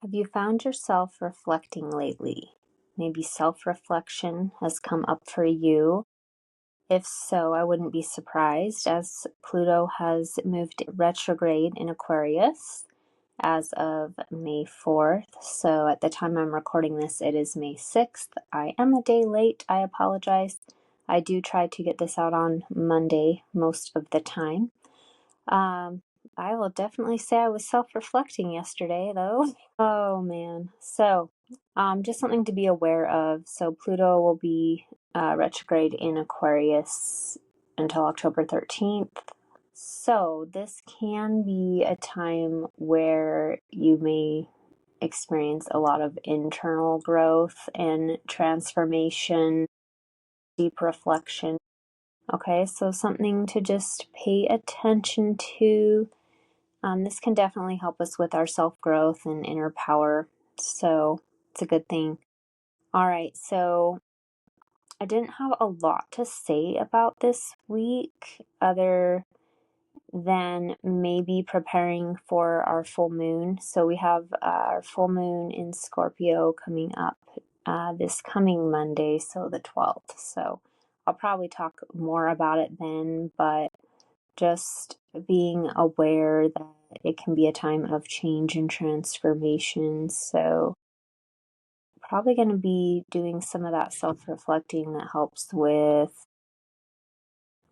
Have you found yourself reflecting lately? Maybe self-reflection has come up for you. If so, I wouldn't be surprised, as Pluto has moved retrograde in Aquarius as of May 4th. So at the time I'm recording this, it is May 6th. I am a day late. I apologize. I do try to get this out on Monday most of the time. I will definitely say I was self-reflecting yesterday, though. Oh man. So, just something to be aware of. So Pluto will be retrograde in Aquarius until October 13th. So this can be a time where you may experience a lot of internal growth and transformation, deep reflection. Okay, so something to just pay attention to. This can definitely help us with our self-growth and inner power. So it's a good thing. All right, so I didn't have a lot to say about this week other than maybe preparing for our full moon. So we have our full moon in Scorpio coming up this coming Monday, so the 12th. So I'll probably talk more about it then, but just being aware that it can be a time of change and transformation. So probably going to be doing some of that self-reflecting that helps with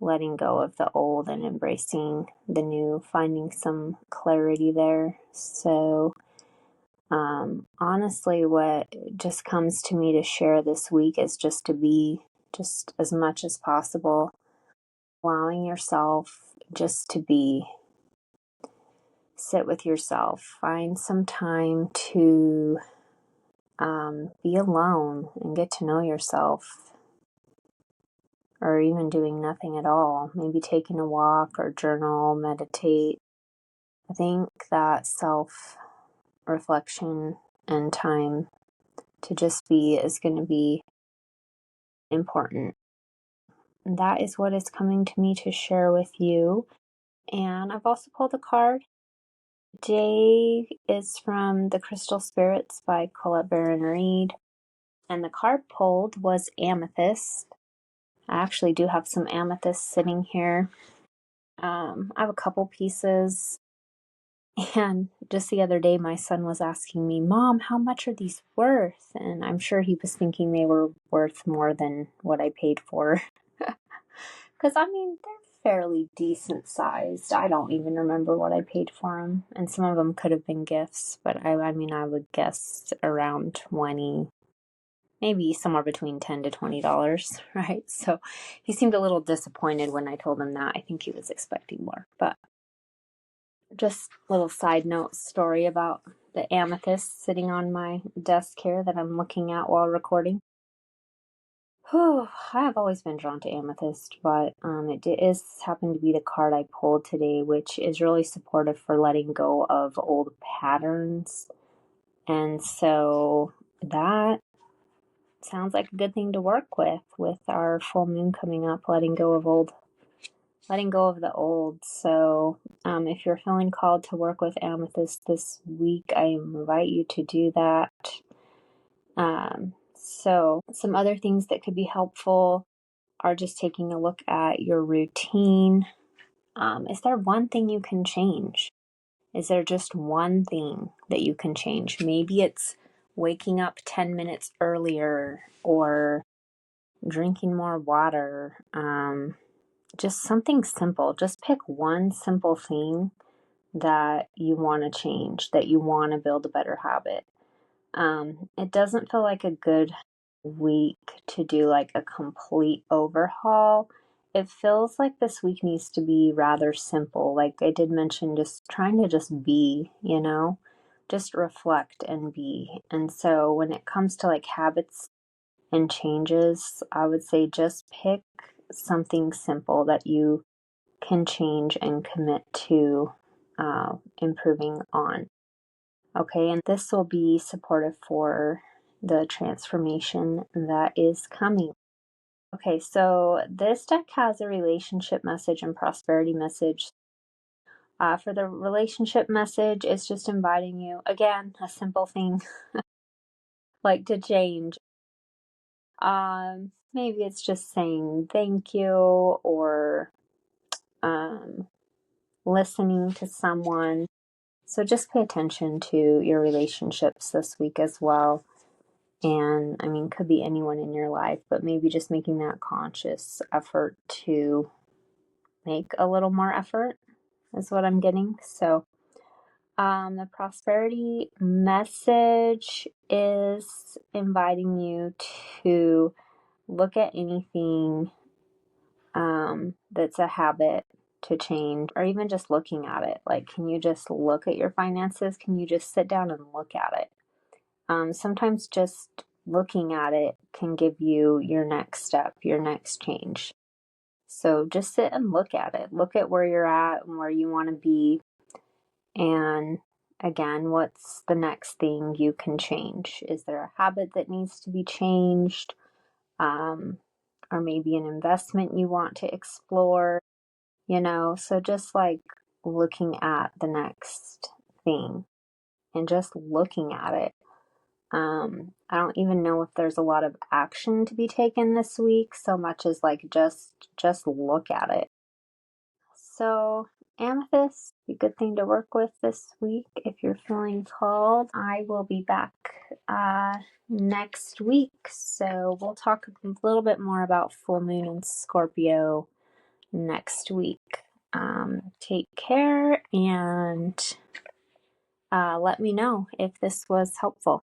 letting go of the old and embracing the new, finding some clarity there. So honestly, what just comes to me to share this week is just to be, just as much as possible, allowing yourself just to be. Sit with yourself. Find some time to be alone and get to know yourself, or even doing nothing at all. Maybe taking a walk or journal, meditate. I think that self-reflection and time to just be is going to be important. And that is what is coming to me to share with you. And I've also pulled a card. Today is from The Crystal Spirits by Colette Baron-Reid. And the card pulled was amethyst. I actually do have some amethyst sitting here. I have a couple pieces. And just the other day, my son was asking me, Mom, how much are these worth? And I'm sure he was thinking they were worth more than what I paid for. Because, I mean, they're fairly decent sized. I don't even remember what I paid for them. And some of them could have been gifts. But I mean, I would guess around 20, maybe somewhere between $10 to $20, right? So he seemed a little disappointed when I told him that. I think he was expecting more. But just a little side note story about the amethyst sitting on my desk here that I'm looking at while recording. Whew, I have always been drawn to amethyst, but it is happened to be the card I pulled today, which is really supportive for letting go of old patterns. And so that sounds like a good thing to work with our full moon coming up, letting go of the old. So if you're feeling called to work with amethyst this week, I invite you to do that. So some other things that could be helpful are just taking a look at your routine. Is there one thing you can change? Is there just one thing that you can change? Maybe it's waking up 10 minutes earlier or drinking more water. Just something simple. Just pick one simple thing that you want to change, that you want to build a better habit. It doesn't feel like a good week to do like a complete overhaul. It feels like this week needs to be rather simple. Like I did mention, just trying to just be, just reflect and be. And so when it comes to like habits and changes, I would say just pick something simple that you can change and commit to improving on. Okay, and this will be supportive for the transformation that is coming. Okay, so this deck has a relationship message and prosperity message. For the relationship message, it's just inviting you, again, a simple thing like to change. Maybe it's just saying thank you or listening to someone. So just pay attention to your relationships this week as well. And I mean, could be anyone in your life, but maybe just making that conscious effort to make a little more effort is what I'm getting. So the prosperity message is inviting you to look at anything that's a habit to change, or even just looking at it. Like, can you just look at your finances? Can you just sit down and look at it? Sometimes just looking at it can give you your next step, your next change. So just sit and look at it. Look at where you're at and where you want to be. And again, what's the next thing you can change? Is there a habit that needs to be changed? Or maybe an investment you want to explore? So just like looking at the next thing and just looking at it. I don't even know if there's a lot of action to be taken this week, so much as like just look at it. So amethyst, a good thing to work with this week if you're feeling called. I will be back next week, so we'll talk a little bit more about full moon and Scorpio next week. Take care and let me know if this was helpful.